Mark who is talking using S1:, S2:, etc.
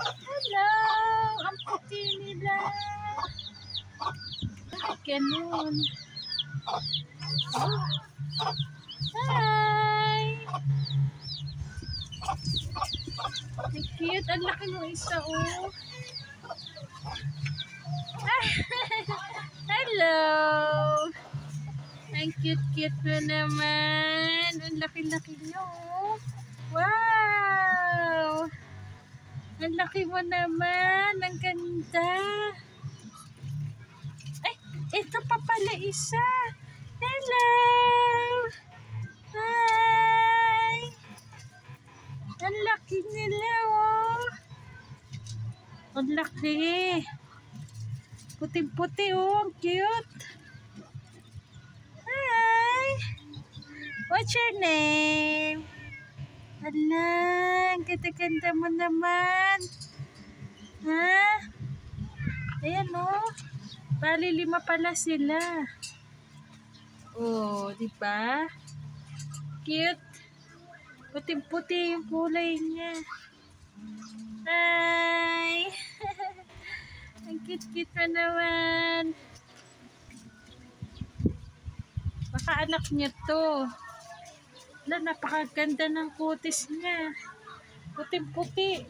S1: Hello! Ang puti nila. Bakit ganun? Oh. Hi! Ang cute. Ang laki ng isa, oh. Hello! Ang cute-cute mo naman. Ang laki-laki nyo, oh. Wow! Ang laki mo naman. Ang ganda. Ay, ito pa pala isa. Hello! Hi! Ang laki nila, oh. Ang laki. Puting-puti, oh. Ang cute. Hi! What's your name? Hala, ang ganda-ganda mo naman. Ha? Ayan, oh. Bali 5 pala sila. Oh, di ba? Cute. Puting-puti yung kulay niya. Hi! Ang cute-cute pa naman. Baka anak niya to. Wala, napakaganda ng kutis niya. Puting-puti.